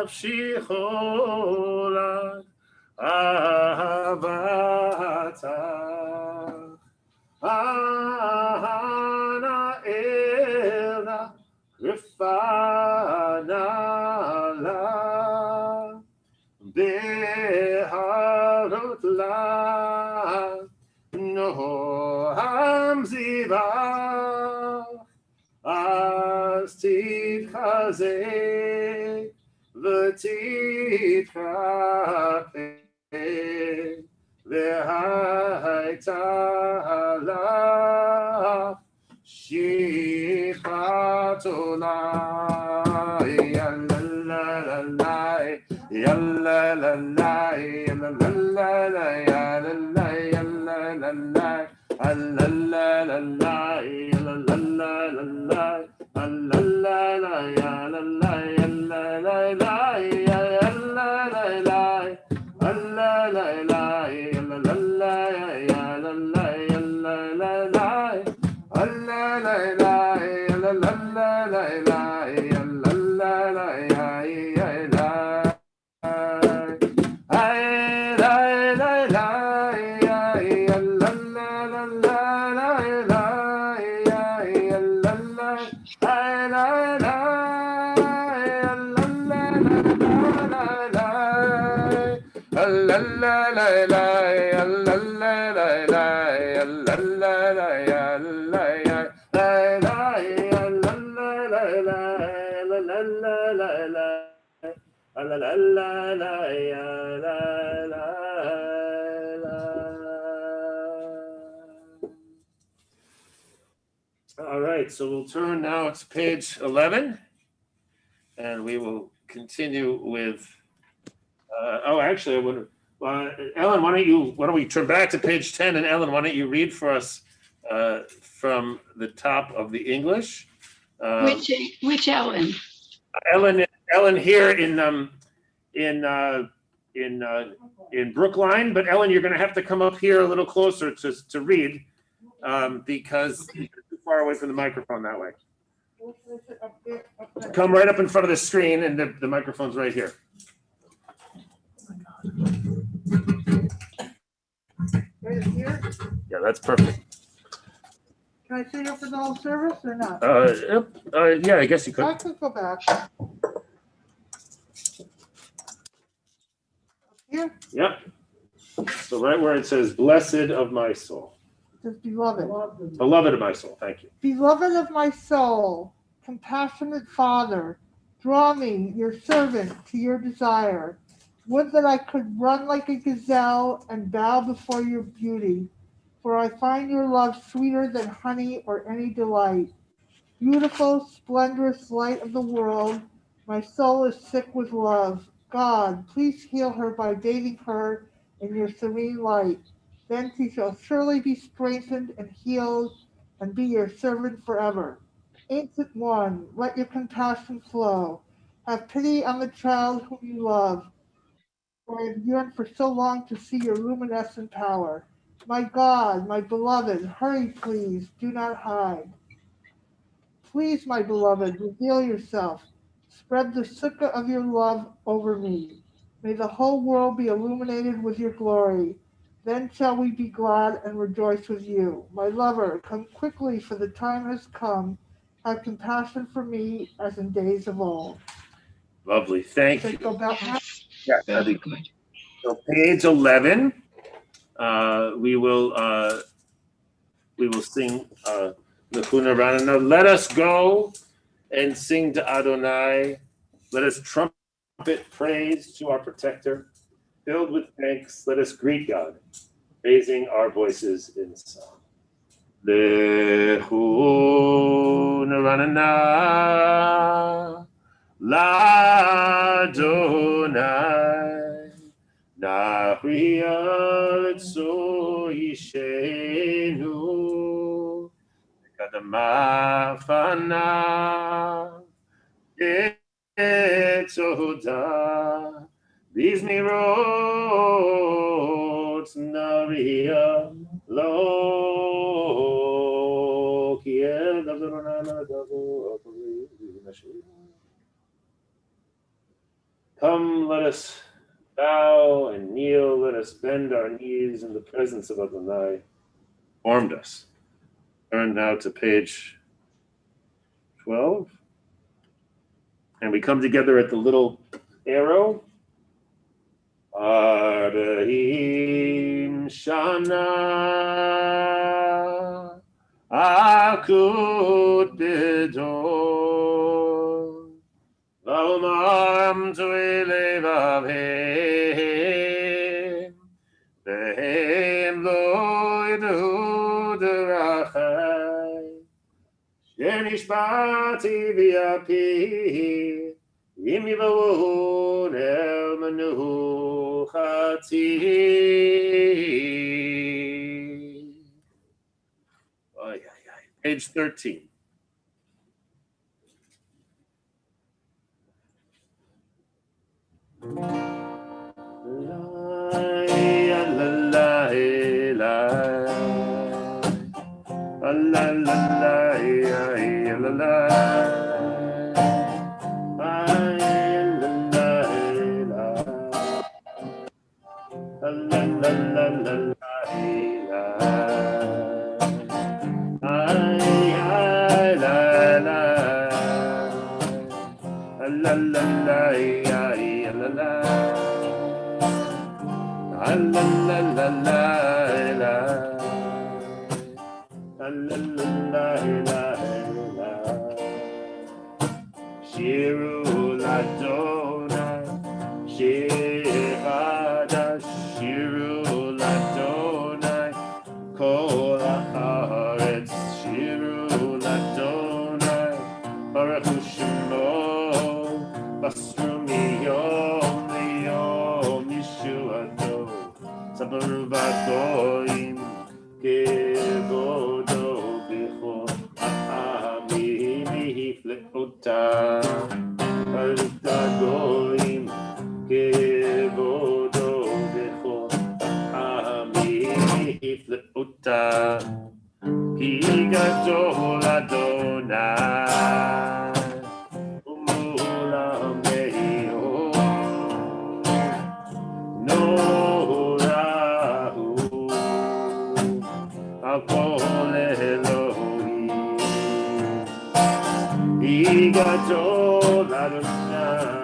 nafshi cholat ahavata Ana Elna Rifana La Beharut La No Hamziva Astit Chaze V'tit Chape V'hayta La Shifat Olah Yalalai Yalalai Yalalai Yalalai Yalalai Alalai Yalalai Alalai Yalalai All right, so we'll turn now to page 11, and we will continue with. Actually, I would. Ellen, why don't we turn back to page 10, and Ellen, why don't you read for us from the top of the English? Which Ellen? Ellen here in Brookline, but Ellen, you're going to have to come up here a little closer to read because you're too far away from the microphone that way. Come right up in front of the screen, and the microphone's right here. Right here? Yeah, that's perfect. Can I stay here for the whole service or not? Yeah, I guess you could. I could go back. Here? Yep. So right where it says, blessed of my soul. It says beloved. Beloved of my soul, thank you. Beloved of my soul, compassionate Father, draw me, your servant, to your desire. Would that I could run like a gazelle and bow before your beauty, for I find your love sweeter than honey or any delight. Beautiful, splendorous light of the world, my soul is sick with love. God, please heal her by bathing her in your serene light. Then she shall surely be strengthened and healed and be your servant forever. Ancient One, let your compassion flow. Have pity on the child whom you love, for I have yearned for so long to see your luminescent power. My God, my beloved, hurry please, do not hide. Please, my beloved, reveal yourself. Spread the sukkah of your love over me. May the whole world be illuminated with your glory. Then shall we be glad and rejoice with you. My lover, come quickly, for the time has come. Have compassion for me as in days of old. Lovely, thank you. Go back now? Yeah, Very good. so page 11, we will sing L'chuna Ranana. Let us go and sing to Adonai. Let us trumpet praise to our protector. Filled with thanks, let us greet God, raising our voices in song. L'chuna Ranana L'Adonai Nahriya L'tzo Yishenu Kadama Fana Etzoda These mirot Nahriya Lo Kiel Davzorana Davu Come, let us bow and kneel. Let us bend our knees in the presence of Adonai. Formed us. Turn now to page 12. And we come together at the little arrow. Arbaim Shana Akut Bidor V'omam Tu'elevavim Vehem Lo Yid'u Derachai Shenishbati V'yapi Im Yivavun El Menuchati. Page 13. Shiru Ladonai, Shirada, Shiru Ladonai, Kol Haaretz, Shiru Ladonai, Baruch Hu Shemo, Basru Miyom Liyom Yeshuato, Sabaru Bagoim, Kevodo Bechor Ha'amim Hifleota. Goim kevodo bechor ha'amim hifleota ki gadol Adonai umul ha'me'or norahu al kol Elohim ki gadol Adonai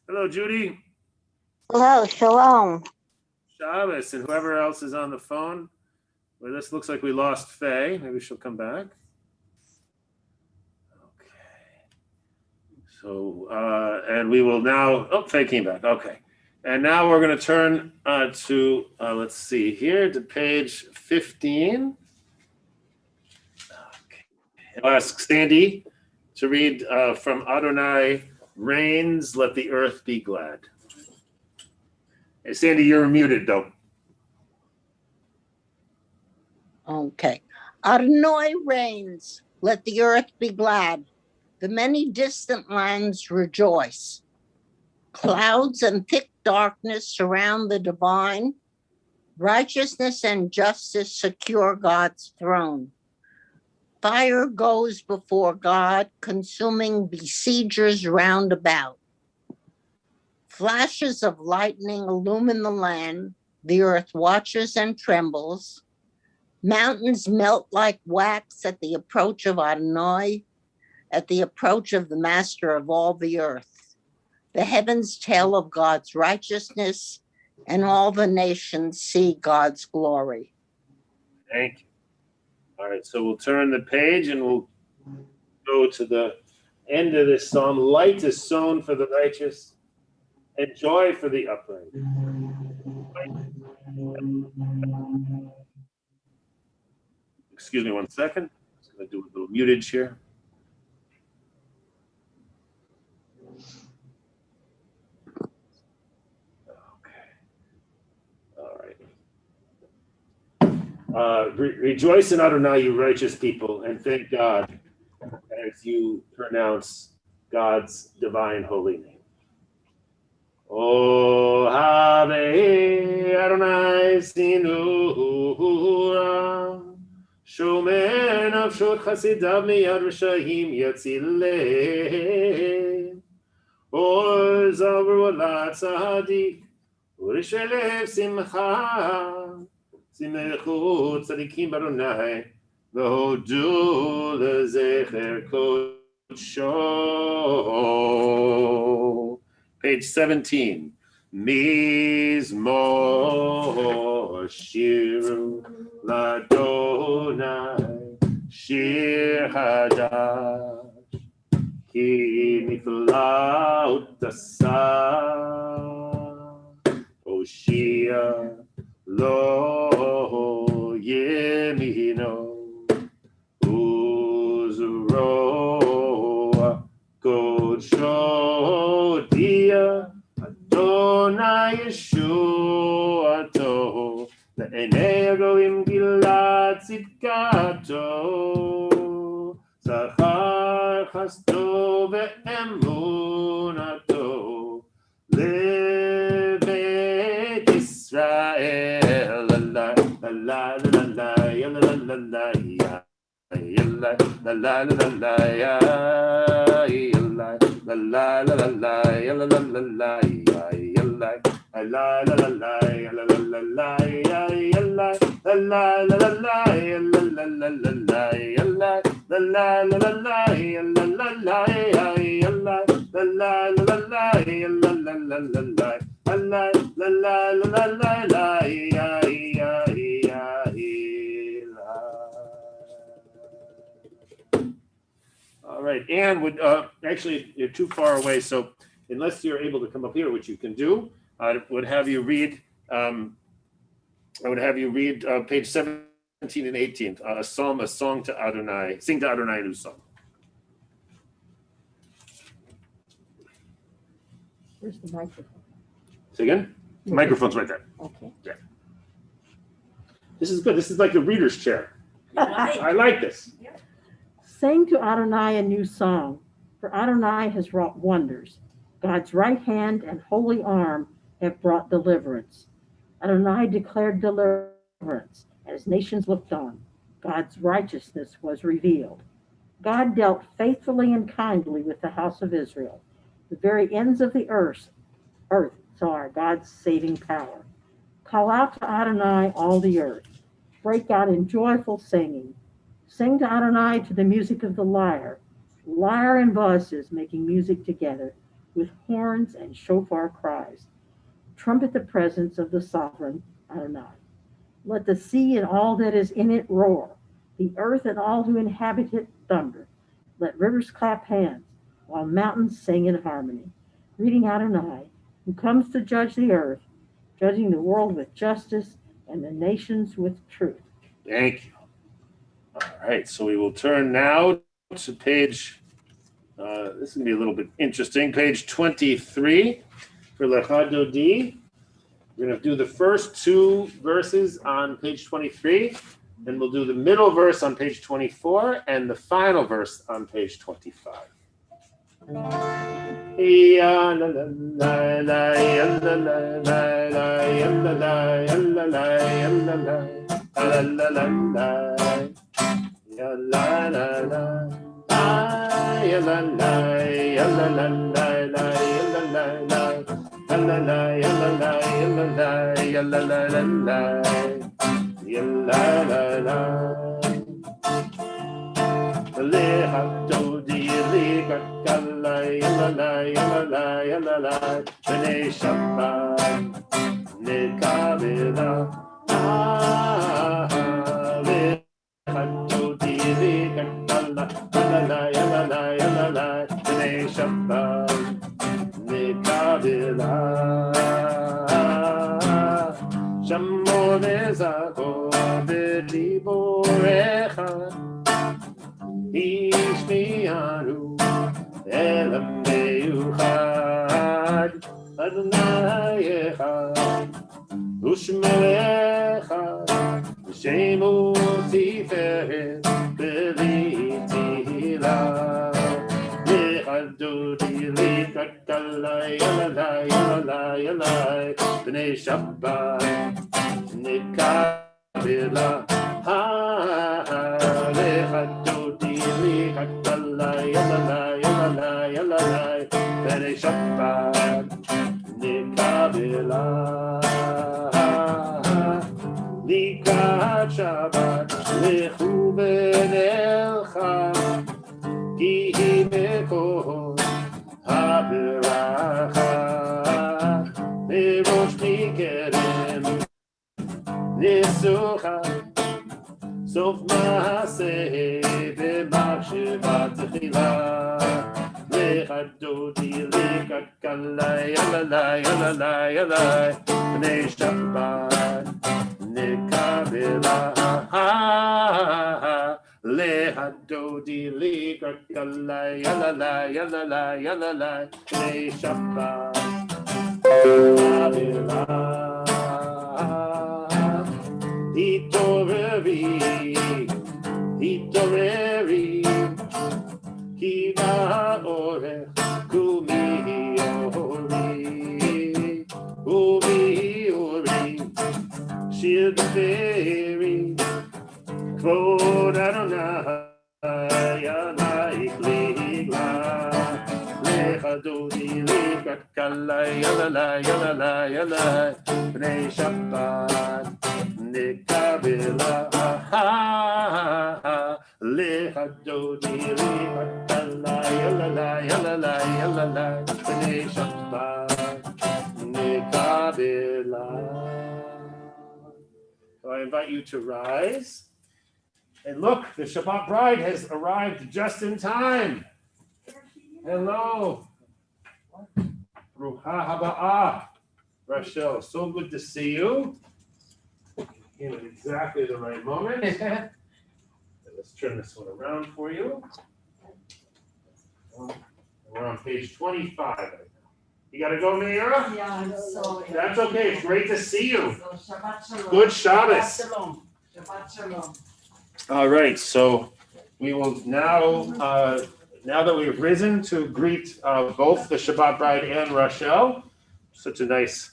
Hello, Judy. Hello, shalom. Shabbos, and whoever else is on the phone. Well, this looks like we lost Faye. Maybe she'll come back. Okay. So, and we will now, oh, Faye came back. Okay. And now we're going to turn to, let's see here, to page 15. Okay. I'll ask Sandy to read from Adonai, Rains, Let the Earth Be Glad. Hey, Sandy, you're muted, though. Okay. Adonai reigns, let the earth be glad. The many distant lands rejoice. Clouds and thick darkness surround the divine. Righteousness and justice secure God's throne. Fire goes before God, consuming besiegers round about. Flashes of lightning illumine the land. The earth watches and trembles. Mountains melt like wax at the approach of Adonai, at the approach of the master of all the earth. The heavens tell of God's righteousness, and all the nations see God's glory. Thank you. All right, so we'll turn the page and we'll go to the end of this psalm. Light is sown for the righteous, and joy for the upright. Excuse me 1 second. I'm just going to do a little mutage here. Okay. All right. Rejoice in Adonai, you righteous people, and thank God as you pronounce God's divine holy name. Oh, have Adonai sinura, shomer nafshot chasidav miyad rishayim yatzileh. Or zavru alat tzadik, urishelev simcha, simechu tzadikim baronai, v'hodu lezecher kodsho. Page 17. Mizmor shiru ladonai shir hadash ki niflaut asa Oshia lo yemino uzro kodsho dia Adonai Yeshuato Le'enei Elohim Gilad Tzidkato Zachar Chasto Ve'emunato Le'beit Yisrael La la la la la la la la la ya la la la la la ya la la la la la la la la la la ya la la la la la la la la la ya la la la la la la la la la la la ya la la la la la la la la la ya la la la la la la la la la la la la la la la la ya ya ya. All right, Anne would actually you're too far away, so unless you're able to come up here, which you can do, I would have you read. Page 17 and 18, a song to Adonai. Sing to Adonai a new song. Where's the microphone? Say again. The microphone's right there. Okay. Yeah. This is good. This is like a reader's chair. I like this. Sing to Adonai a new song, for Adonai has wrought wonders. God's right hand and holy arm have brought deliverance. Adonai declared deliverance as nations looked on. God's righteousness was revealed. God dealt faithfully and kindly with the house of Israel. The very ends of the earth saw God's saving power. Call out to Adonai, all the earth. Break out in joyful singing. Sing to Adonai to the music of the lyre. Lyre and voices making music together with horns and shofar cries. Trumpet the presence of the sovereign Adonai. Let the sea and all that is in it roar. The earth and all who inhabit it thunder. Let rivers clap hands while mountains sing in harmony. Greeting Adonai, who comes to judge the earth, judging the world with justice and the nations with truth. Thank you. All right, so we will turn now to page, this is going to be a little bit interesting, page 23 for Lecha Dodi. We're going to do the first two verses on page 23, then we'll do the middle verse on page 24, and the final verse on page 25. la la la. Ya la la, ya la la la la, ya la la la. Ya la la, ya la la, ya la la, ya la la la la. Ya la la la. Leha do di liga kala ya la la ya la la ya la la. B'nei Shabbat nekabela. Leha do di liga kala ya la la ya la la. B'nei Shabbat nekabela. Shamor nezachor b'diborecha. Ishmianu Elam Meyuchad Adonai Echad Ushmo Echad Shemu Tiferet B'Tihila Le'adodi Le'kakalai Yalalai Yalalai Yalalai B'nei Shabbat Nikabila Le'adodi Le'kakalai Yalalai Yalalai Yalalai B'nei Shabbat Nikabila Likat Shabbat Lechu B'nelcha Ki Mekor HaBeracha Merosh Mikerem Nisucha Sof Maaseh B'Machshavat Tchila Le'adodi Le'kakalai Yalalai Yalalai Yalalai B'nei Shabbat Nekabela Le'adodi Le'kakalai Yalalai Yalalai Yalalai B'nei Shabbat Nekabela Hitoreri Ki Ba'orech Kumi Ori Shir B'Feri Kvod Adonai Yanaik Ligla Le'adodi Le'kakalai Yalalai Yalalai Yalalai B'nei Shabbat Nekabela Le'adodi Le'kakalai Yalalai Yalalai Yalalai B'nei Shabbat Nekabela. So I invite you to rise. And look, the Shabbat bride has arrived just in time. Hello. Rucha haba'ah. Rachel, so good to see you. Came at exactly the right moment. Let's turn this one around for you. We're on page 25 right now. You gotta go, Meira? Yeah, I'm sorry. That's okay. It's great to see you. So Shabbat Shalom. Good Shabbos. Shabbat Shalom. Shabbat Shalom. All right, so we will now, now that we've risen to greet both the Shabbat bride and Rachel, such a nice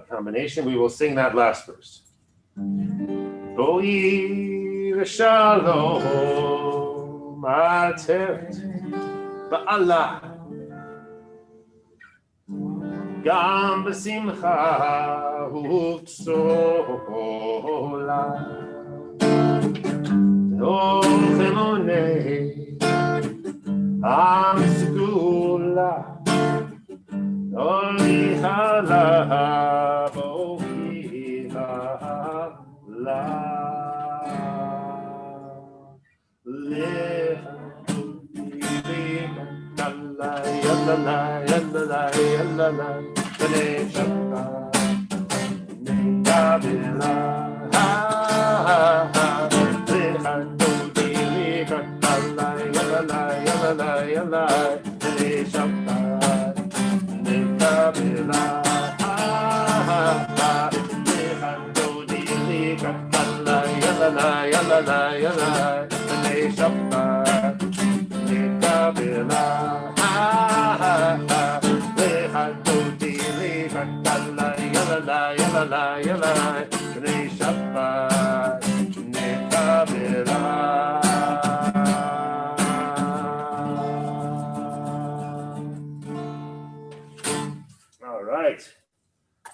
combination, we will sing that last verse. Ro'i v'shalom ateret ba'ala gam b'simcha u'tzola Om Chemonei Am Segula Oli Hala Bohi Hala Lecha Yalla Yalla Yalla Yalla B'nei Shabbat Nekabela Shabbat,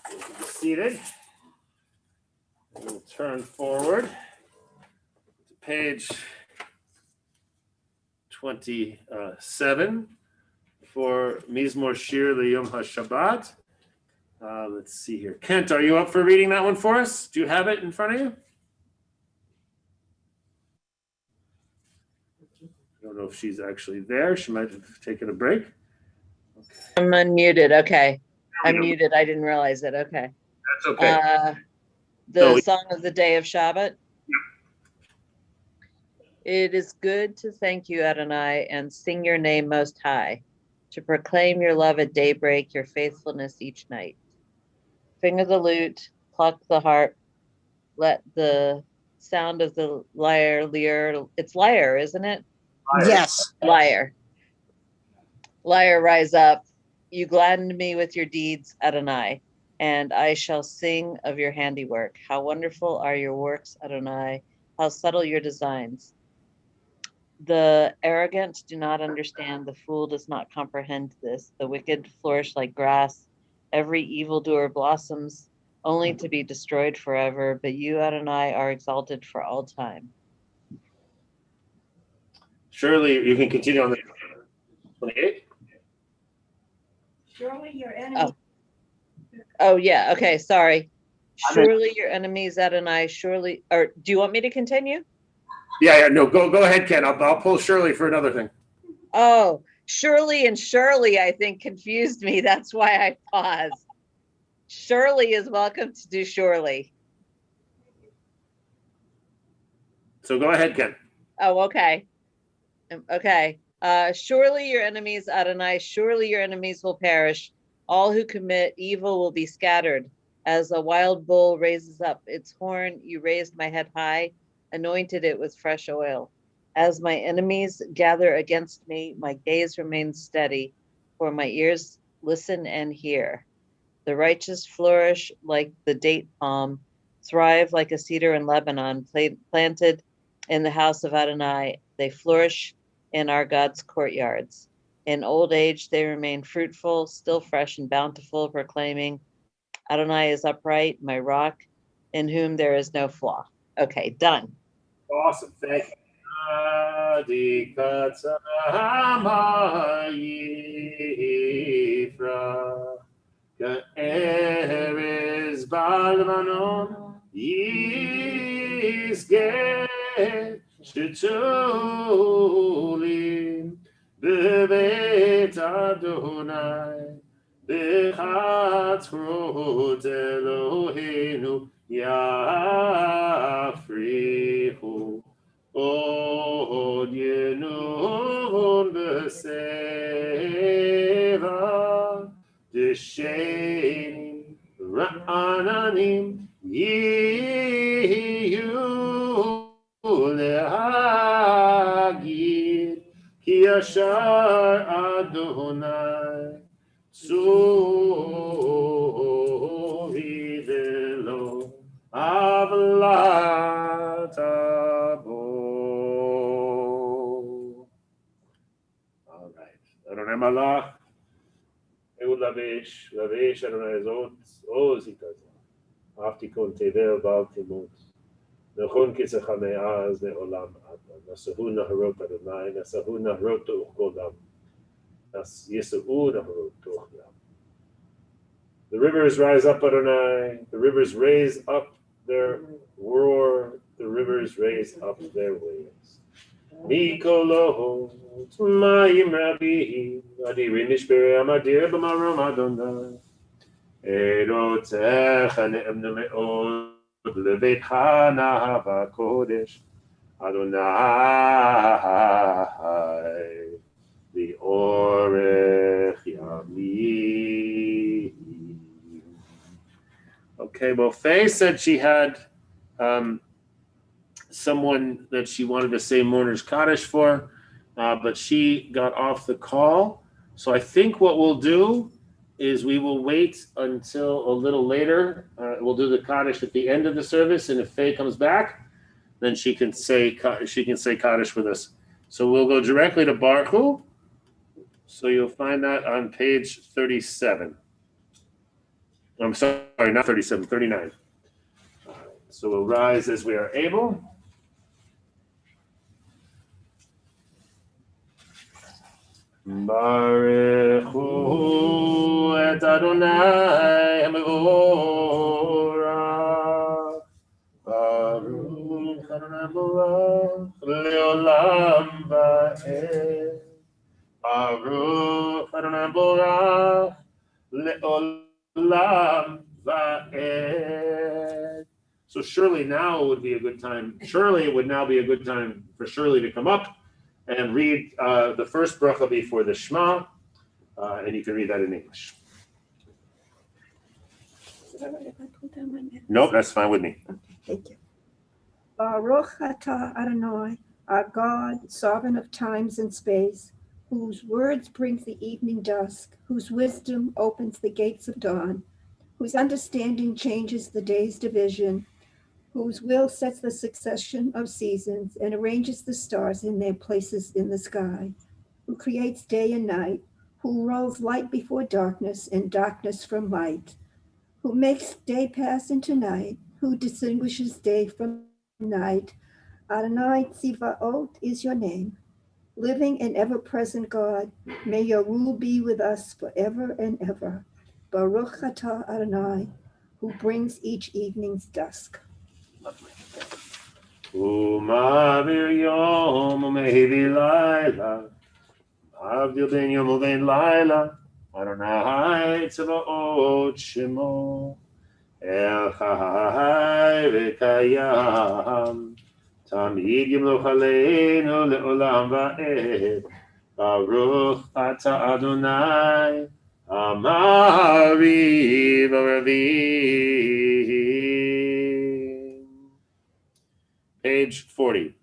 Be seated. We'll turn forward to page 27 for Mizmor Shir L'Yom HaShabbat. Let's see here. Kent, are you up for reading that one for us? Do you have it in front of you? I don't know if she's actually there. She might have taken a break. Okay. I'm unmuted. Okay. I'm muted. I didn't realize it. Okay. That's okay. The song of the day of Shabbat. It is good to thank you, Adonai, and sing your name most high, to proclaim your love at daybreak, your faithfulness each night. Finger the lute, pluck the harp, let the sound of the lyre, it's lyre, isn't it? Yes. Lyre rise up. You gladdened me with your deeds, Adonai, and I shall sing of your handiwork. How wonderful are your works, Adonai, how subtle your designs. The arrogant do not understand, the fool does not comprehend this. The wicked flourish like grass, every evildoer blossoms, only to be destroyed forever, but you, Adonai, are exalted for all time. Surely you can continue on the 28. Surely your enemy. Oh yeah, okay, sorry. Surely your enemies, Adonai, surely, or do you want me to continue? Yeah, no, go ahead, Ken. I'll pull Shirley for another thing. Oh, Shirley and Shirley, I think, confused me. That's why I paused. Shirley is welcome to do Shirley. So go ahead, Ken. Oh, okay. Okay. Surely your enemies, Adonai, surely your enemies will perish. All who commit evil will be scattered. As a wild bull raises up its horn, you raised my head high, anointed it with fresh oil. As my enemies gather against me, my gaze remains steady, for my ears listen and hear. The righteous flourish like the date palm, thrive like a cedar in Lebanon, planted in the house of Adonai. They flourish in our God's courtyards. In old age, they remain fruitful, still fresh and bountiful, proclaiming, Adonai is upright, my rock, in whom there is no flaw. Okay, done. Awesome. Thank you. Ka'erez b'Lebanon yizgeh shetulim b'beit Adonai b'chatzrot Eloheinu yafrichu od yenun b'seva Deshenim Ra'ananim Yiyu Lehagid Ki Yashar Adonai Tzuri Velo Avlat Abo. All right. Adonai Malach. Lavish Adonai Zot, Zikaza. Aftikon Tevel Val Timot. Nechon Kisecha Me'az Ne'olam Adna. Nasahu Naharot Adonai, Nasahu Naharot Tuch Kodam. Nas Yesu Naharot Tuch Yam. The rivers rise up, Adonai. The rivers raise up their roar. The rivers raise up their waves. Mikolo Mayim Rabbi Adiri Nishbere Amadir B'marom Adonai Erotecha Ne'emnu Me'od Leveitcha Nahava Kodesh Adonai Li'orech Yamim. Okay, well, Faye said she had someone that she wanted to say Mourner's Kaddish for, but she got off the call. So I think what we'll do is we will wait until a little later. We'll do the Kaddish at the end of the service, and if Faye comes back, then she can say Kaddish with us. So we'll go directly to Baruch Hu. So you'll find that on page 37. I'm sorry, not 37, 39. So we'll rise as we are able. Baruch Hu et Adonai Mevorach. Baruch Adonai Mevorach leolam va'ed. Baruch Adonai Mevorach leolam va'ed. So surely now would be a good time. Surely it would now be a good time for Shirley to come up and read the first bracha before the Shema, and you can read that in English. Is it all right if I pull down my mask? Nope, that's fine with me. Okay, thank you. Baruch atah Adonai, our God, sovereign of times and space, whose words brings the evening dusk, whose wisdom opens the gates of dawn, whose understanding changes the day's division, whose will sets the succession of seasons and arranges the stars in their places in the sky, who creates day and night, who rolls light before darkness and darkness from light, who makes day pass into night, who distinguishes day from night. Adonai Tzivaot is your name. Living and ever-present God, may your rule be with us forever and ever. Baruch atah Adonai, who brings each evening's dusk. Lovely. Umavir yom umehivi laila, avdil ben yom uven laila, Adonai tzavaot shemo, el chai v'kayam, tamid yimloch aleinu le'olam va'ed, Baruch ata Adonai, Amari v'ravim. Page 40.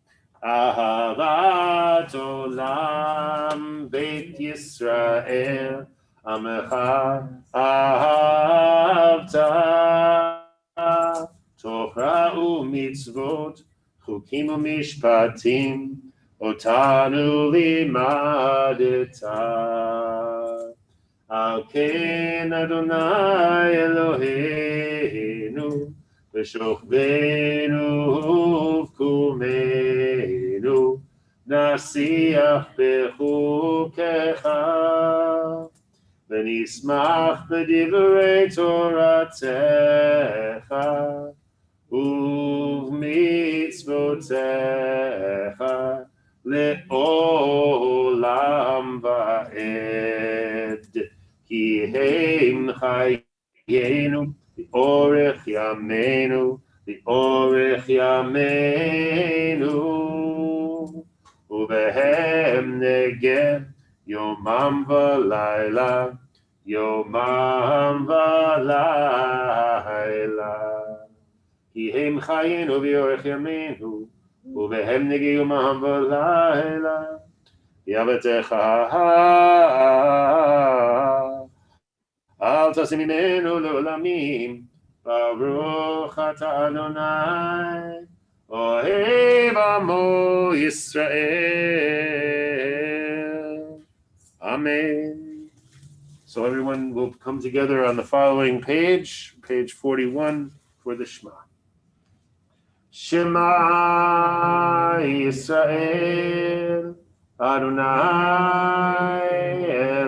Ahavat olam Beit Yisrael Amecha ahavta Torah u'mitzvot Chukim u'mishpatim Otanu limadeta Al ken Adonai Eloheinu V'shochvenu v'kumenu Nasiach b'chukecha V'nismach b'divrei Toratecha Uv'mitzvotecha Le'olam va'ed Ki heim chayenu Orech Yameinu, the Orech Yameinu, Ubehem Negem, Yomam V'Laila, Yomam V'Laila. Kihem Chayenu v'Orech Yameinu, Ubehem Negem Yomam V'Laila, Yavetecha. Al tasim imenu le'olamim, Baruch atah Adonai, Ohev amo Yisrael. Amen. So everyone will come together on the following page, page 41, for the Shema. Shema Yisrael, Adonai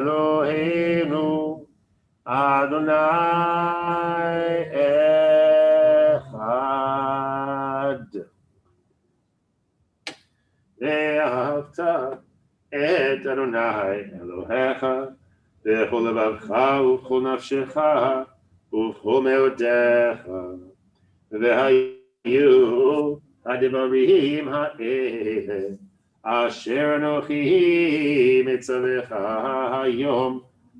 Eloheinu, Adonai Echad. Ve'ahavta et Adonai Elohecha b'chol levavcha u'b'chol nafshecha u'b'chol me'odecha ve'hayu hadivarim ha'ele asher anochi mitzavecha hayom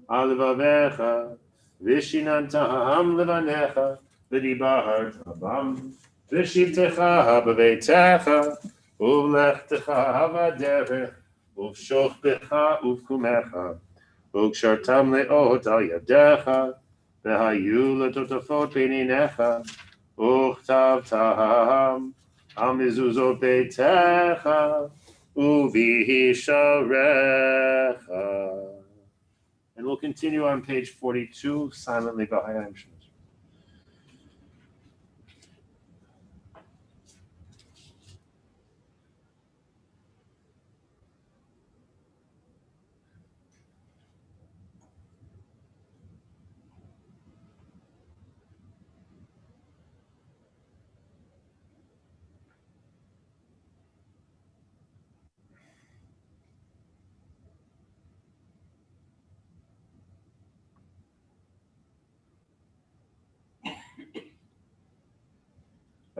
al levavecha v'shinantam levanecha v'dibartam v'shivtecha b'veitecha uv'lechtecha b'derech uv'shochbecha uv'kumecha uv'kshartam le'ot al yadecha v'hayu letotafot b'ninecha uchtavtam al mezuzot beitecha u'v'hisharecha. And we'll continue on page 42, silently.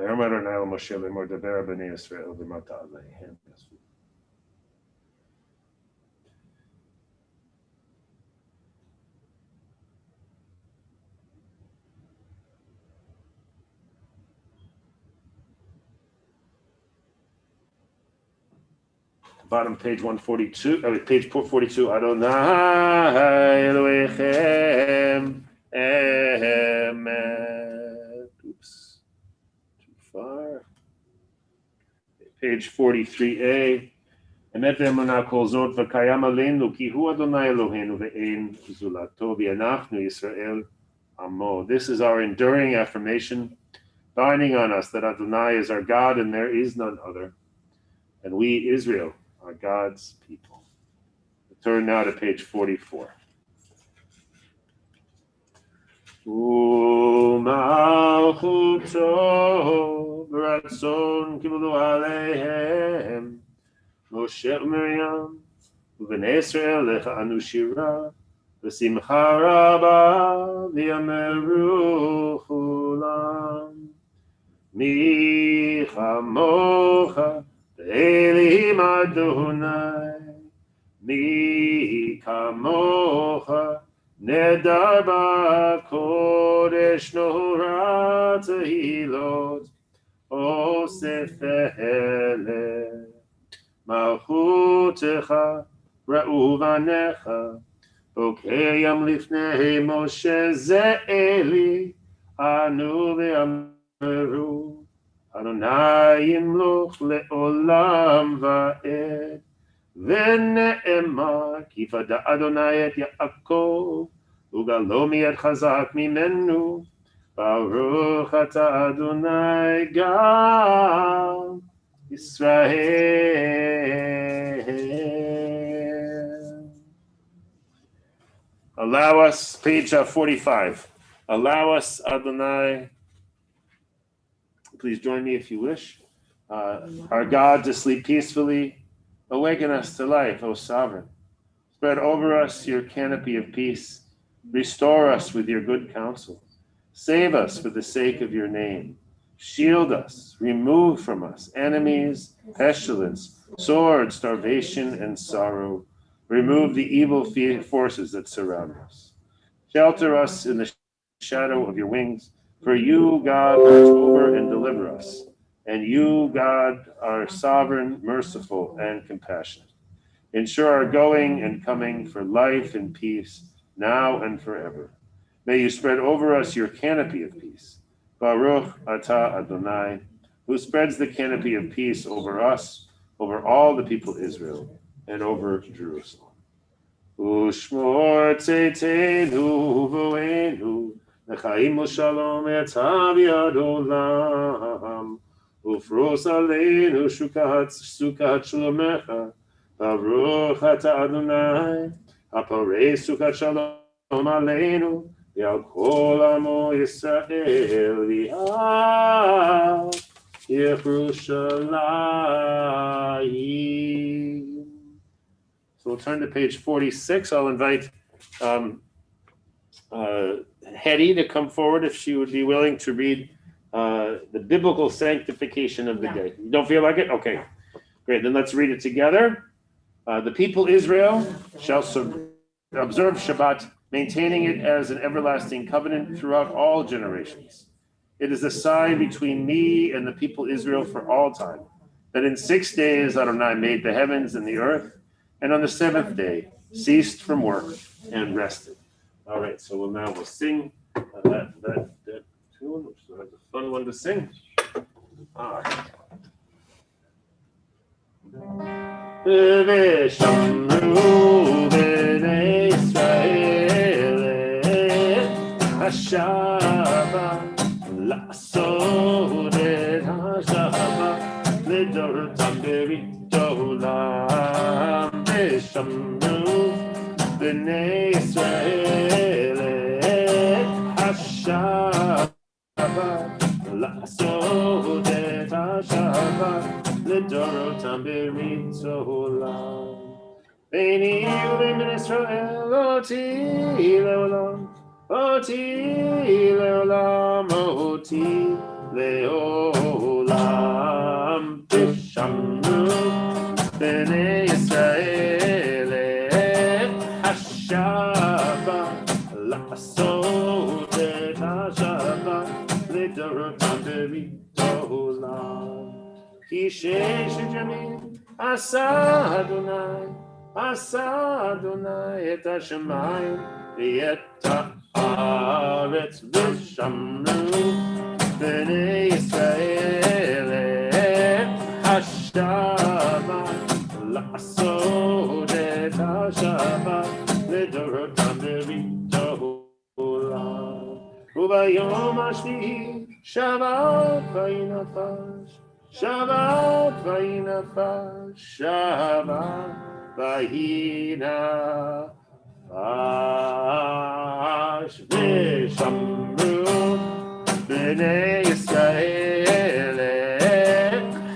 ויאמר אדוני אל משה לאמור דבר אל בני ישראל ואמרת עליהם. Bottom page 142, page 442. Adonai Elohechem Emet. Oops, too far. Page 43a. Emet ve'emunah kol zot v'kayam aleinu ki hu Adonai Eloheinu ve'ein zulato v'anachnu Yisrael amo. This is our enduring affirmation, binding on us that Adonai is our God and there is none other, and we, Israel, are God's people. Turn now to page 44. U'malchuto v'ratzon kibulu aleihem Moshe u'Miriam u'bnei Israel lecha'anu shira v'simcha rabba v'yameru chulam mi chamocha Elim Adonai, mi kamocha, nedar ba'kodesh nohra tehilot, osef ele, malchutecha, ra'u vanecha, bokeyam lifnei Moshe ze'eli, anu ve'ameru, Adonai yimloch le'olam va'ed ve'ne'emar ki vada Adonai et Yaakov ugalo miyad chazak mimenu baruch ata Adonai gam Israel. Allow us, page 45. Allow us, Adonai. Please join me if you wish. Our God, to sleep peacefully. Awaken us to life, O Sovereign. Spread over us your canopy of peace. Restore us with your good counsel. Save us for the sake of your name. Shield us. Remove from us enemies, pestilence, sword, starvation, and sorrow. Remove the evil forces that surround us. Shelter us in the shadow of your wings. For you, God, watch over and deliver us. And you, God, are sovereign, merciful, and compassionate. Ensure our going and coming for life and peace, now and forever. May you spread over us your canopy of peace. Baruch atah Adonai, who spreads the canopy of peace over us, over all the people of Israel, and over Jerusalem. Ushmor tzeitenu v'oenu, L'chaim u'shalom etzav yad olam, Ufros aleinu sukat shlomecha, Baruch ata Adonai, Haparei sukat shalom aleinu, Yal kol amo Yisrael v'al Yerushalayim. So we'll turn to page 46. I'll invite Hetty to come forward if she would be willing to read the biblical sanctification of the day. You don't feel like it? Okay, great. Then let's read it together. The people Israel shall observe Shabbat, maintaining it as an everlasting covenant throughout all generations. It is a sign between me and the people Israel for all time, that in 6 days Adonai made the heavens and the earth, and on the seventh day ceased from work and rested. All right, so we'll sing that tune, which is a fun one to sing. All right. V'shamru b'nei Yisrael Shabbat, לעשות את השבת לדורותם ברית עולם, ושמרו בני ישראל את השבת, לעשות את השבת לדורותם ברית עולם. ביני ובין בני ישראל לא תהי לעולם, oti leolam, oti leolam, bishamnu bnei Yisrael Hashabbat la'asot et hashabbat לדורותם בריתו עולם. כי שש ימים עשה אדוני את השמיים ואת הארץ ושמרו בני ישראל השבת לעשות את השבת לדורותם בריתו עולם. וביום השביעי שבת וינפש, שבת וינפש, שבת וינפש, ושמרו בני ישראל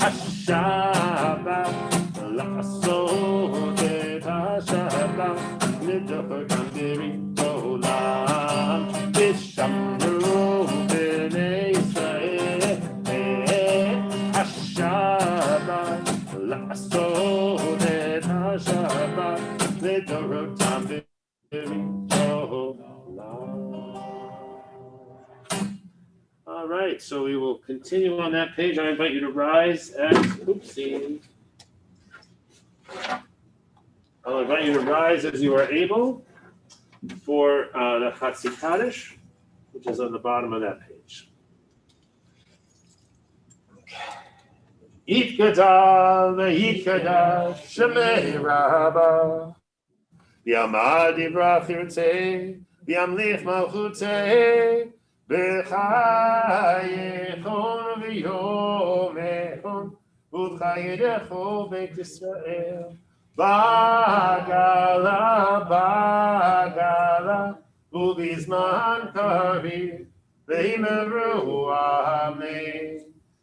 השבת לעשות את השבת לדורותם בריתו עולם. ושמרו בני ישראל השבת לעשות את השבת לדורותם בריתו עולם. All right, so we will continue on that page. I invite you to rise at, oopsie. I'll invite you to rise as you are able for the Chatzi Kaddish, which is on the bottom of that page. Yitkadal ve'yitkadash shemei rabba v'yamad yivrach yirtzeh v'yamlich malchuteh b'chayechon v'yomechon u'chayedecho beit Yisrael bagala ובזמן קריב ויאמרו אמן.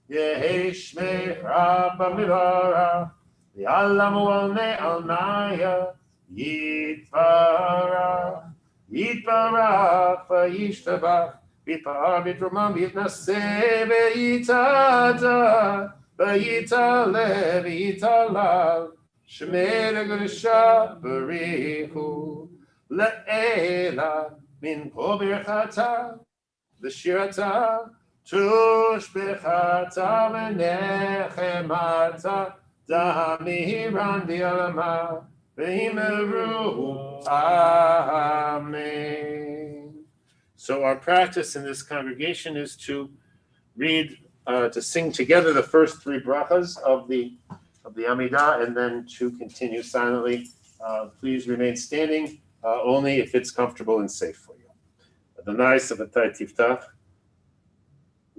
יהי שמך במדברה ויעלמו על נעליה יתברך וישתבח ויתפאר בתרומם ויתנשא ויתהדר ויתעלה ויתהלל שמי לקדושה בריחו לעילה מן כל ברכתה ושירתה תושבחתה ונחמתה דהמירן בעלמה ואמרו amen. So our practice in this congregation is to read, to sing together the first three brachas of the Amidah and then to continue silently. Please remain standing only if it's comfortable and safe for you. Adonai Savatai Tiftach,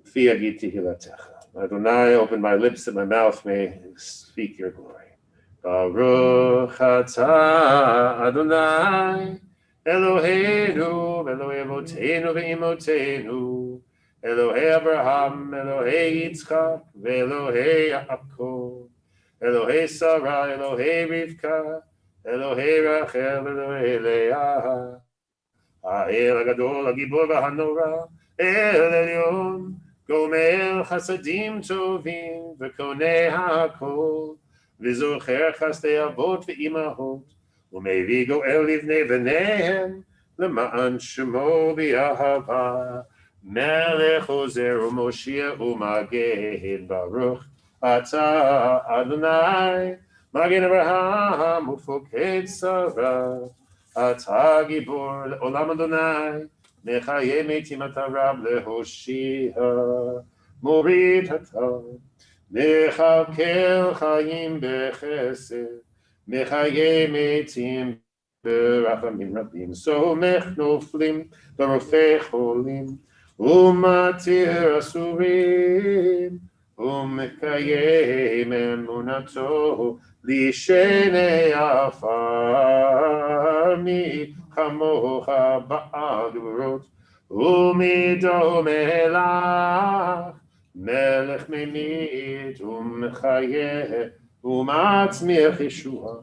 Fi Yagid Tehilatecha. Adonai, open my lips and my mouth may speak your glory. Baruch atah Adonai, Eloheinu, Elohei Avotenu ve'imotenu, Elohei Abraham, Elohei Yitzchak, ve'Elohei Yaakov, Elohei Sarah, Elohei Rivka, Elohei Rachel, Elohei Leah, האל הגדול, הגיבור והנורא, אל עליון, גומל חסדים טובים וקונה הכל, וזוכר חסדי אבות ואימהות, ומביא גואל לבני בניהם, למען שמו באהבה. מלך עוזר ומושיע ומגן, ברוך אתה אדוני, מגן אברהם ופוקד שרה. אתה גיבור לעולם אדוני, מחיה מתים אתה רב להושיע, מוריד אתה, מכלכל חיים בחסד, מחיה מתים ברחמים רבים, סומך נופלים ורופא חולים, ומתיר אסורים, ומקיים אמונתו לישני עפר. מי כמוך בעל גבורות ומידו מלך, מלך ממית ומחיה ומצמיח ישועה,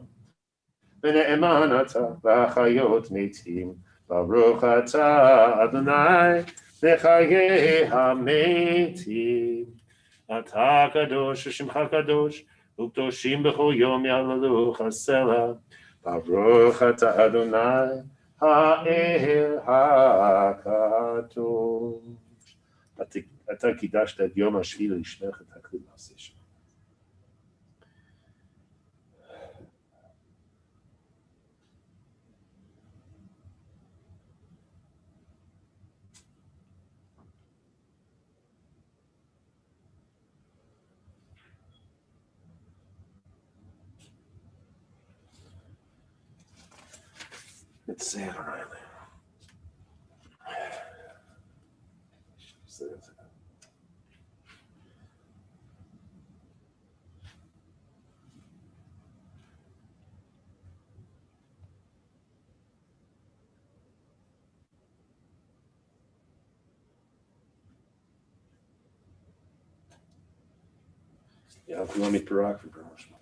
ונאמן אתה והחיות מתים, Baruch atah Adonai mechayeh hametim. Atah kadosh v'shimcha kadosh u'kdoshim b'chol yom yahalalu chasela. Baruch atah Adonai ha'el ha'kadosh. אתה קידשת את יום השביעי לשמך את הכלי מעשה שלך. Let's say it right. Yeah, if you want me to rock for promotion.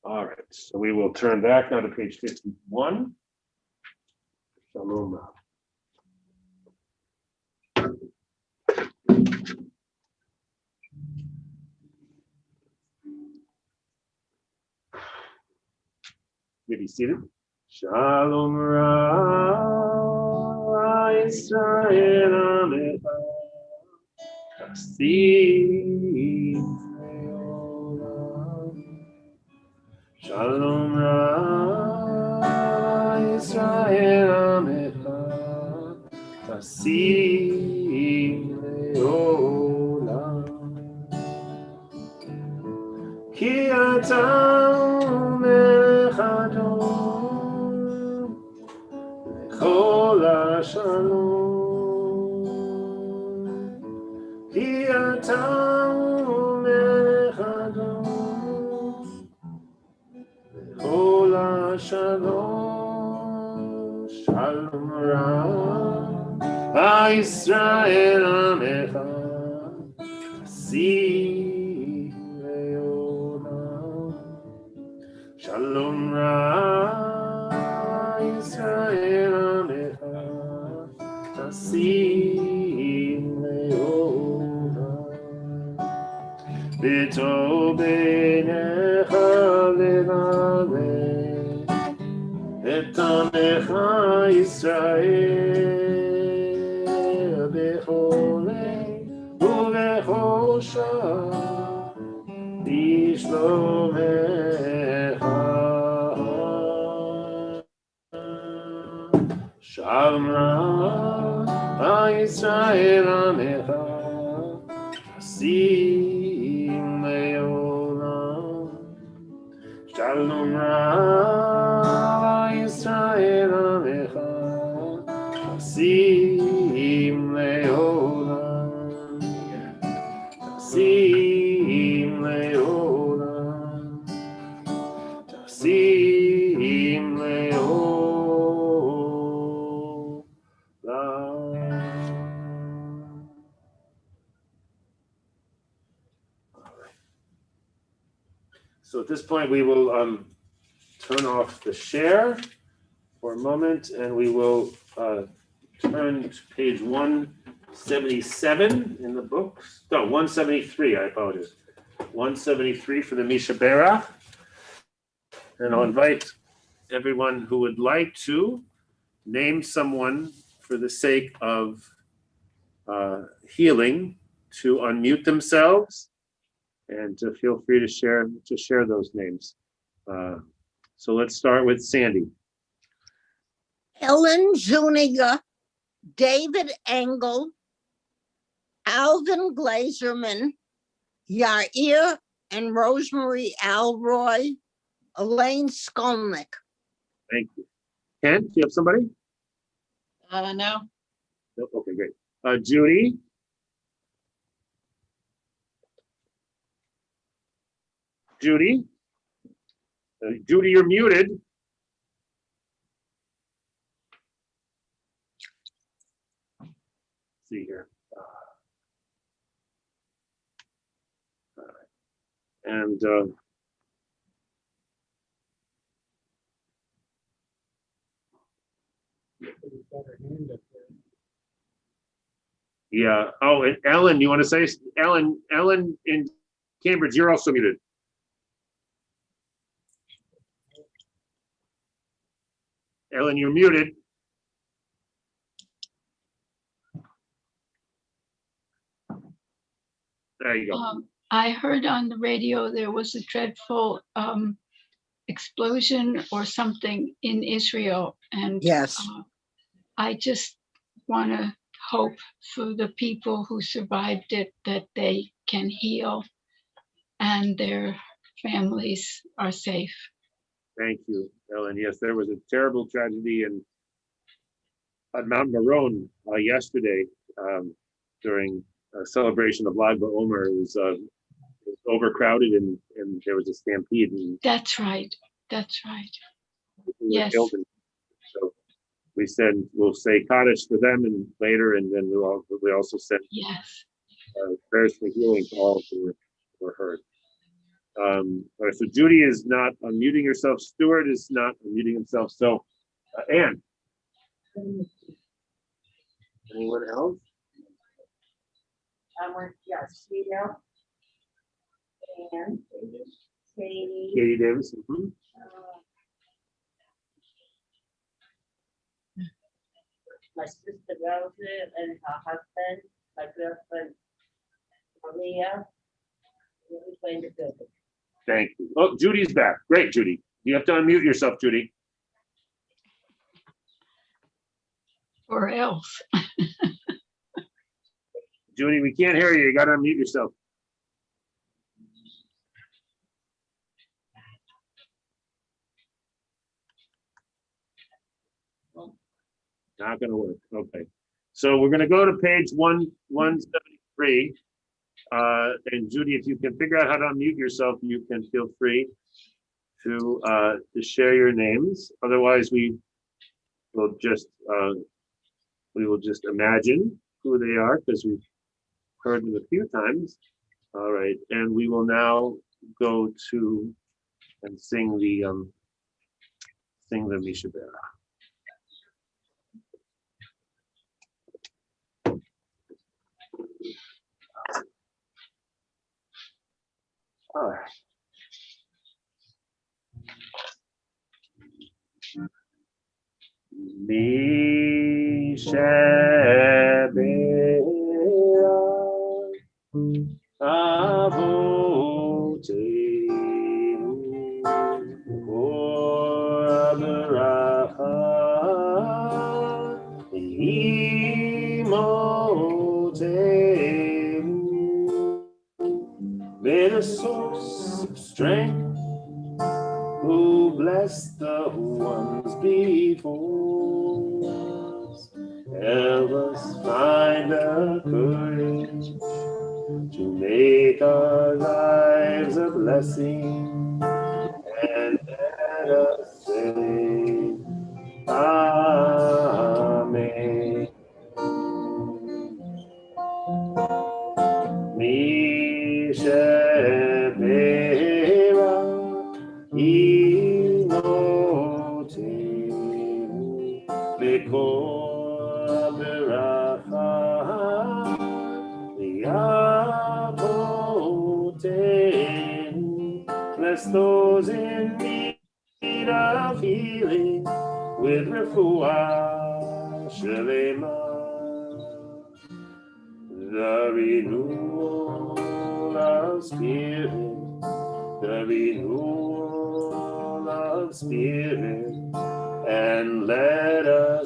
All right, so we will turn back now to page 51. Shalom. You be seated. Shalom Ra Israel Amecha Chasim Leolam. Shalom Ra Israel Amecha Chasim Leolam. Ki ata melech Adon lechol hashalom. Ki ata melech Adon lechol hashalom. Shalom ra Yisrael amecha Chasim leolam. Shalom Ra Yisrael Amecha Chasim Leolam. B'tov beinecha levavet et Amecha Yisrael b'cholei ובכל שעה בשלומך. שלום רע ישראל עמך חסים לעולם. שלום רע ישראל עמך חסים לעולם. חסים לעולם. חסים לעולם. So at this point, we will turn off the share for a moment, and we will turn to page 177 in the books. No, 173, I apologize. 173 for the Misha Berach. And I'll invite everyone who would like to name someone for the sake of healing to unmute themselves and to feel free to share those names. So let's start with Sandy. Ellen Zuniga, David Engel, Alvin Glazerman, Yair and Rosemary Alroy, Elaine Skolnick. Thank you. Ken, do you have somebody? No. No? Okay, great. Judy? Judy? Judy, you're muted. Let's see here. All right. And yeah. Oh, and Ellen, you want to say Ellen in Cambridge, you're also muted. Ellen, you're muted. There you go. I heard on the radio there was a dreadful explosion or something in Israel, and Yes. I just want to hope for the people who survived it that they can heal and their families are safe. Thank you, Ellen. Yes, there was a terrible tragedy at Mount Meron yesterday during a celebration of Lag BaOmer. It was overcrowded and there was a stampede. And That's right. That's right. people were Yes. killed. And so we said we'll say Kaddish for them and later, and then we also said Yes. prayers for healing to all who were hurt. All right, so Judy is not unmuting herself. Stuart is not unmuting himself. So, Anne. Anyone else? Yes, Sheila. And Katie. Katie Davis. Mhm. My sister Rosie and her husband, my girlfriend Maria. We're going to build it. Thank you. Oh, Judy's back. Great, Judy. You have to unmute yourself, Judy. Or else. Judy, we can't hear you. You got to unmute yourself. Not going to work. Okay. So we're going to go to page 173. And Judy, if you can figure out how to unmute yourself, you can feel free to share your names. Otherwise, we will just imagine who they are because we've heard them a few times. All right, and we will now go to and sing the Mishabera. All right. Mishabera Avoteinu Korabaracha Imotenu. May the source of strength who blessed the ones before us help us find the courage to make our lives a blessing and let us say Amen. Mishabera Inotenu Mekor Beracha Liavotenu. Bless those in need of healing with refuah shlema. The renewal of spirit, the renewal of spirit, and let us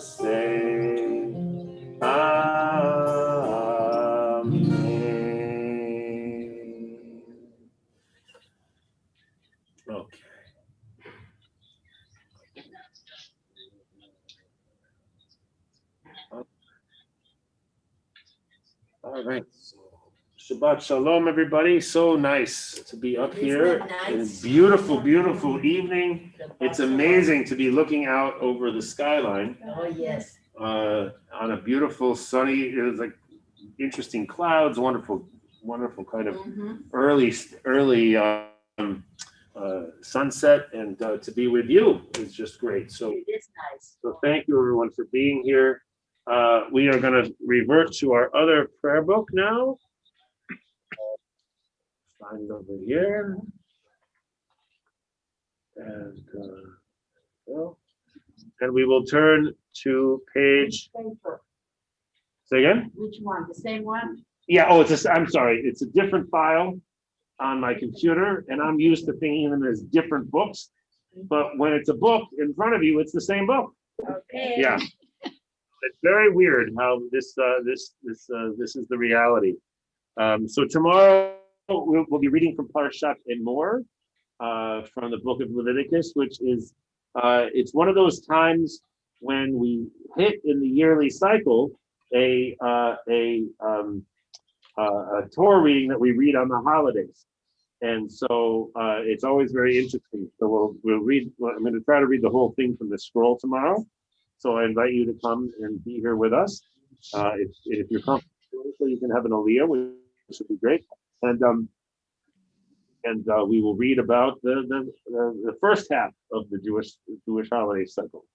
All right. Shabbat Shalom, everybody. So nice to be up here. It's beautiful, beautiful evening. It's amazing to be looking out over the skyline. Oh, yes. On a beautiful sunny, it was like interesting clouds, wonderful kind of early sunset, and to be with you is just great. So, It is nice. so thank you everyone for being here. We are going to revert to our other prayer book now. Find it over here. And we will turn to page. Say again? Which one? The same one? Yeah, I'm sorry. It's a different file on my computer, and I'm used to thinking of them as different books. But when it's a book in front of you, it's the same book. Okay. Yeah. It's very weird how this is the reality. So tomorrow we'll be reading from Parshat Emor, from the book of Leviticus, which is it's one of those times when we hit in the yearly cycle a Torah reading that we read on the holidays, and so it's always very interesting. So we'll read. I'm going to try to read the whole thing from the scroll tomorrow. So I invite you to come and be here with us. If you're comfortable, so you can have an aliyah, which would be great. And we will read about the first half of the Jewish holiday cycle.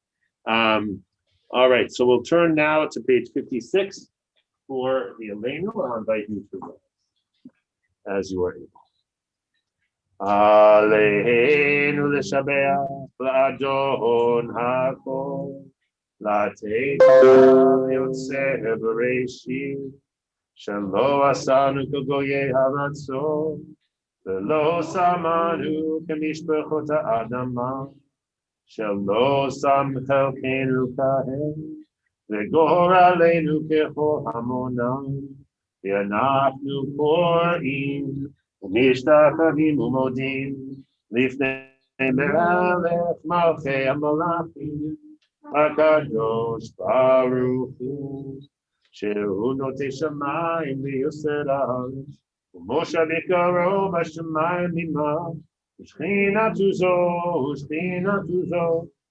All right, so we'll turn now to page 56 for the Aleinu. I'll invite you to go as you are able. Aleinu l'shabeach la'adon hakol la'teita yotzeh b'reishit shelo asanu k'goyei haratzon ולא שמענו כמשפחות האדמה, שלא שם חלקנו כהם, וגורלנו ככל המונם, כי אנחנו קוראים ומשתחווים ומודים לפני מלך מלכי המלכים, הקדוש ברוך הוא, שהוא נוטה שמיים ויוסר הארץ. ומשה בקרו בשמיים ממעל, ושכינה תוזו,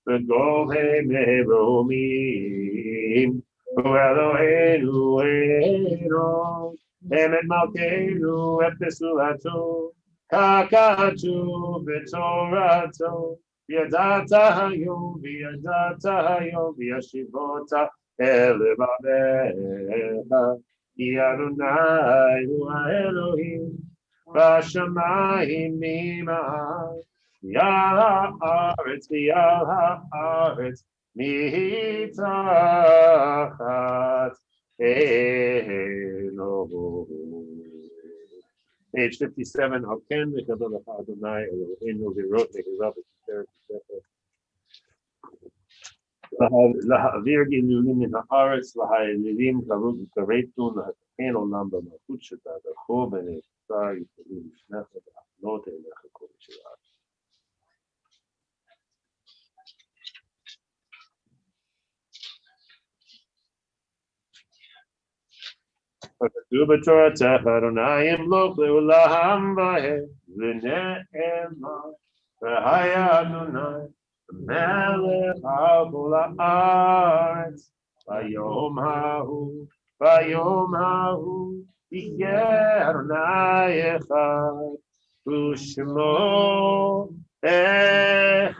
וגובה מרומים. הוא אלוהינו אלוהינו, אמת מלכנו את פסולתו, ככתוב בתורתו, וידעת היום וישיבות אל לבביך. כי אדוני הוא האלוהים בשמיים ממעל, ועל הארץ מתחת אלוהים. Page 57, על כן מקבל לך אדוני אלוהינו לראות נגריו ותפארת בספר. להעביר גינולים מן הארץ, להעלילים כרתו, להתקן עולם במלכות שאתה דרכו, ונאסר יפעלו לפניך ולהפנות אליך כל שאלה. וכתוב בתורתך, אדוני ימלוך לעולם ועד, ונאמר, והיה אדוני מלך על כל הארץ, ביום ההוא יהיה אדוני אחד, ושמו אחד.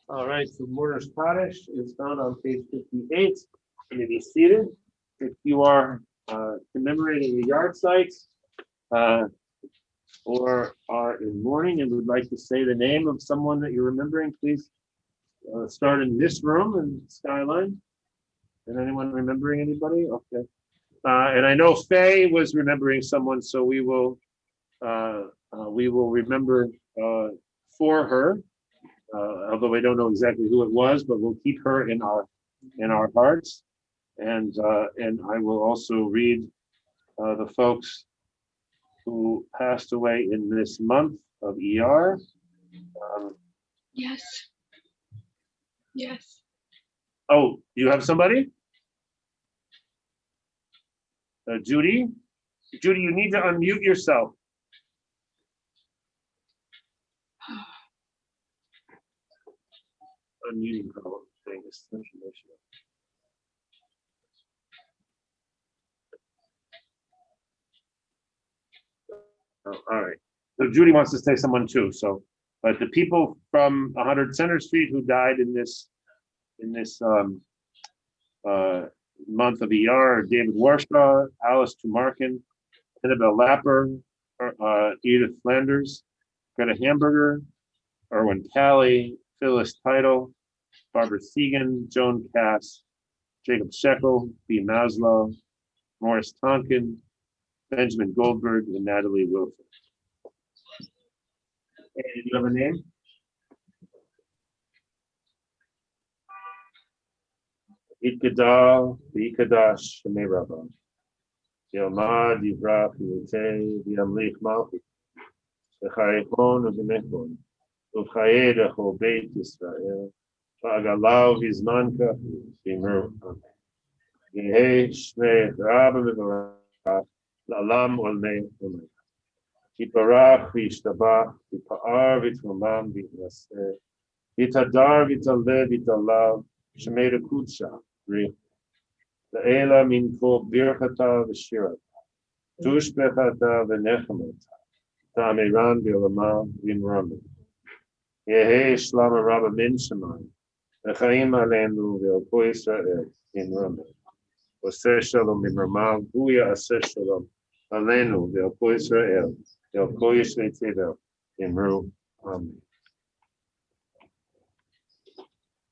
All right, so Mortar's Kaddish is found on page 58. You may be seated. If you are commemorating the yard sites, or are in mourning and would like to say the name of someone that you're remembering, please start in this room in Skyline. Is anyone remembering anybody? Okay. And I know Faye was remembering someone, so we will remember for her, although I don't know exactly who it was, but we'll keep her in our hearts. And I will also read the folks who passed away in this month of ER. Yes. Yes. Oh, you have somebody? Judy, you need to unmute yourself. Unmuting problem thing is such an issue. Oh, all right. So Judy wants to say someone too. So, but the people from 100 Center Street who died in this month of ER: David Warshaw, Alice Tumarkin, Annabelle Lapper, Edith Flanders, Greta Hamburger, Erwin Talley, Phyllis Title, Barbara Segan, Joan Cass, Jacob Shekel, B. Maslow, Morris Tonkin, Benjamin Goldberg, and Natalie Wilson. Hey, do you have a name? Ikadal, Ikadash, Shemerabah. Yomad, Yivrach, Yute, Yamlich Malchut. Echayechon, Ubimechon. Uvchayed, Echo Beit Israel. V'agalau Vizmanka, Bimru. Yehe Shmei Rabba Mevorach, La'alam Olmei Olmei. Yiparach V'ishtabach, Yipa'ar V'itmamam V'itnaseh. Yitadar V'italev V'italav, Shemei Kudsha, Ri. La'ela Min Kol Birchata V'shirata. Tushbechata V'nechamata. Ta'amiran V'olamam V'inramin. Yehe Shlama Rabba Min Shemayim. V'chaim Aleinu V'elko Yisrael V'inramin. V'aseh Shalom V'imramam V'uya Aseh Shalom Aleinu V'elko Yisrael V'elko Yisrael Tevel V'imru. Amen.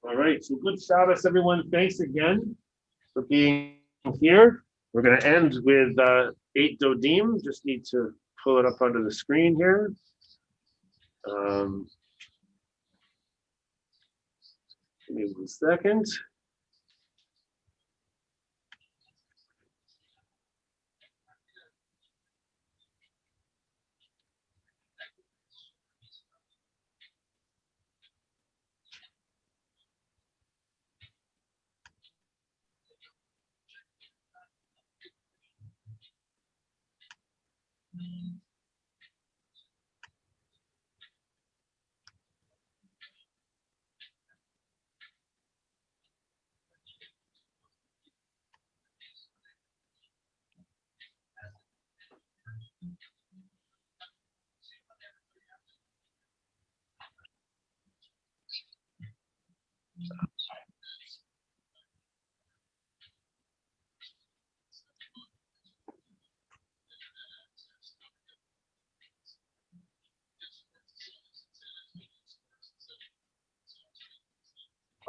All right, so good Shabbos, everyone. Thanks again for being here. We're going to end with 8 Dodim. Just need to pull it up onto the screen here. Give me 1 second.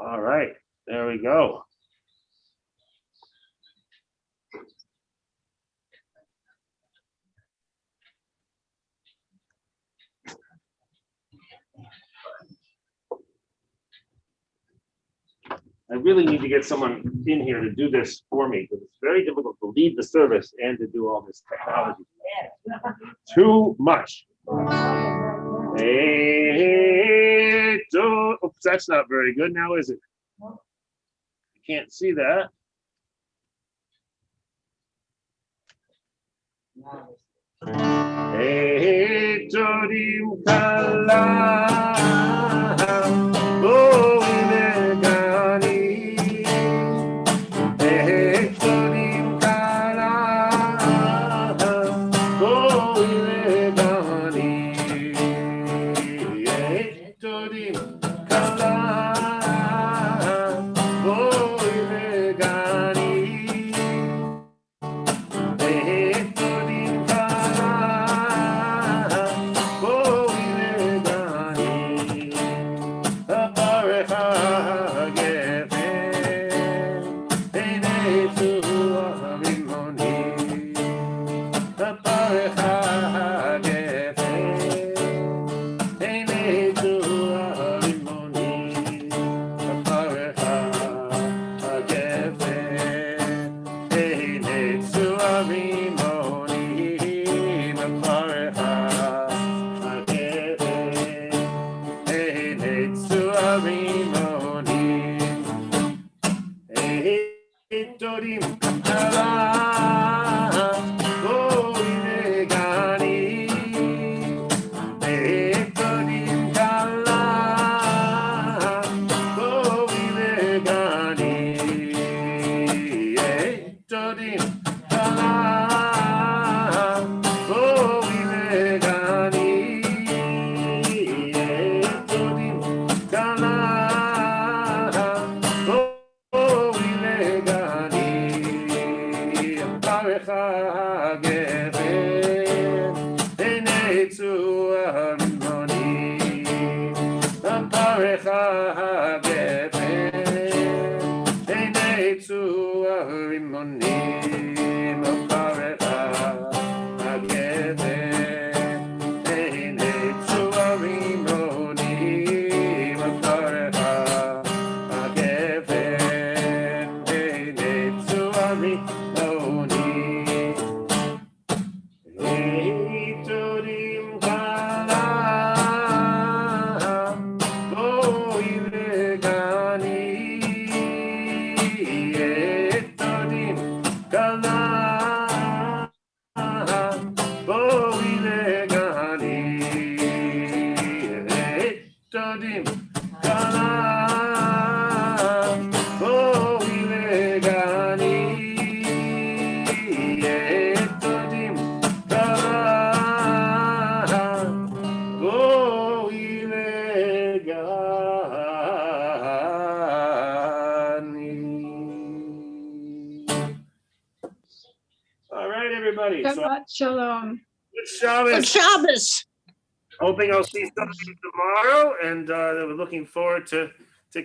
All right, there we go. I really need to get someone in here to do this for me because it's very difficult to lead the service and to do all this technology. Too much. Hey, oops, that's not very good now, is it? You can't see that. Hey, Todim Kala, oh, Imegani. Hey, Todim Kala, oh, Imegani. Hey, Todim Kala, oh, Imegani. Hey, Todim Kala, oh, Imegani. Aparecha gefen, Einetu Arimoni. Aparecha gefen, Einetu Arimoni. Aparecha gefen, Einetu Arimoni. Aparecha gefen, Einetu Arimoni. Todim Kala, All right, everybody. So, Shabbat shalom. good Good Shabbos. Shabbos. Hoping I'll see some of you tomorrow, and we're looking forward to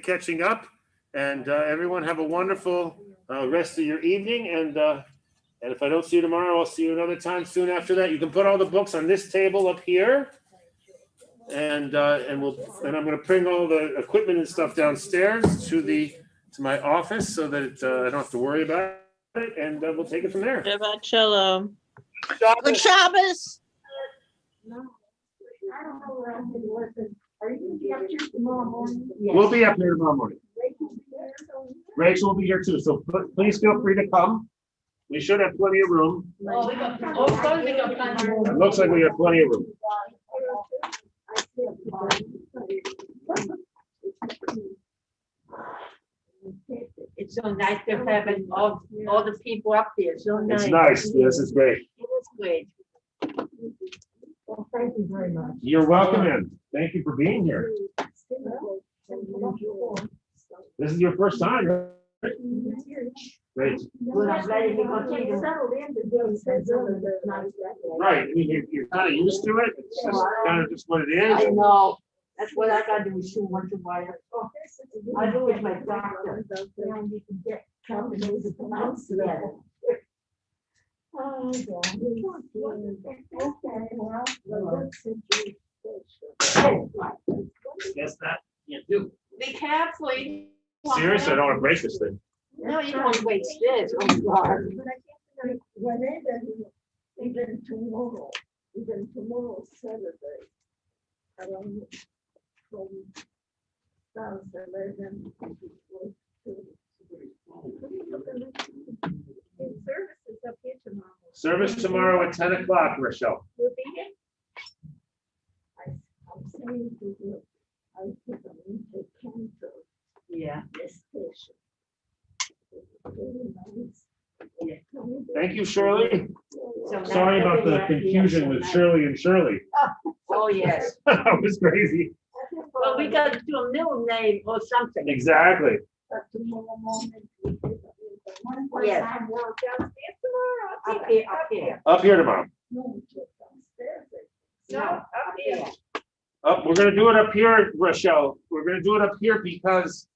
catching up. And everyone have a wonderful rest of your evening. And if I don't see you tomorrow, I'll see you another time soon after that. You can put all the books on this table up here, and I'm going to bring all the equipment and stuff downstairs to my office so that I don't have to worry about it, and we'll take it from there. Shabbat shalom. Good Shabbos. Are you gonna be up here tomorrow morning? We'll be up here tomorrow morning. Rachel will be here too, so please feel free to come. We should have plenty of room. It looks like we have plenty of room. It's so nice to have all the people up there, so nice. It's nice. This is great. It is great. Well, thank you very much. You're welcome in. Thank you for being here. This is your first time, right? Great. Well, I'm glad you continue. Right. I mean, you're kind of used to it. It's just kind of just what it I is. know, that's what I gotta do, is shoot once in a while. I do it with my doctor. Yeah. Guess that you do. Be careful. Seriously, I don't want to break this thing. No, you don't want to waste this, oh God. Even tomorrow, Saturday. I don't know. From 11 services up here tomorrow. Service tomorrow at 10 o'clock, Rochelle. We'll be here. I'm saying to you, I think I'm going to cancel Yeah. this station. Yeah. Thank you, Shirley. So now Sorry about the everybody- confusion with Shirley and Shirley. Oh, yes. That was crazy. Well, we gotta do a middle name or something. Exactly. But tomorrow morning. Yes. I work downstairs tomorrow. Up here, up here. Up here tomorrow. No, just downstairs. No, up here. We're gonna do it up here, Rochelle. We're gonna do it up here because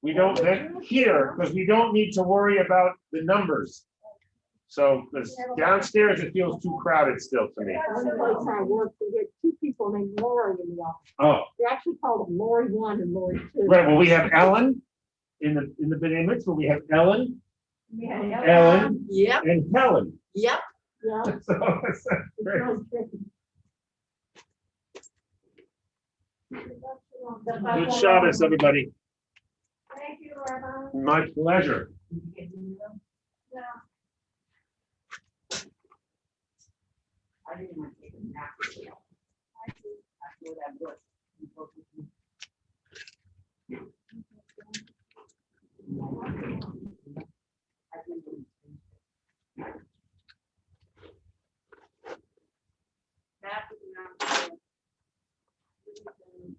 we don't need to worry about the numbers. So, because downstairs it feels too crowded still to me. One place I work, we had two people named Lori in the office. Oh, They actually called them Lori 1 and Lori 2. right. Well, we have Ellen in the B'nai Mitzvah. We have Ellen, Yeah. Ellen, Yep, and Helen. yep. Yeah. So, it's great. Good Shabbos, everybody. Thank you, Rabbi. My pleasure. Yeah. can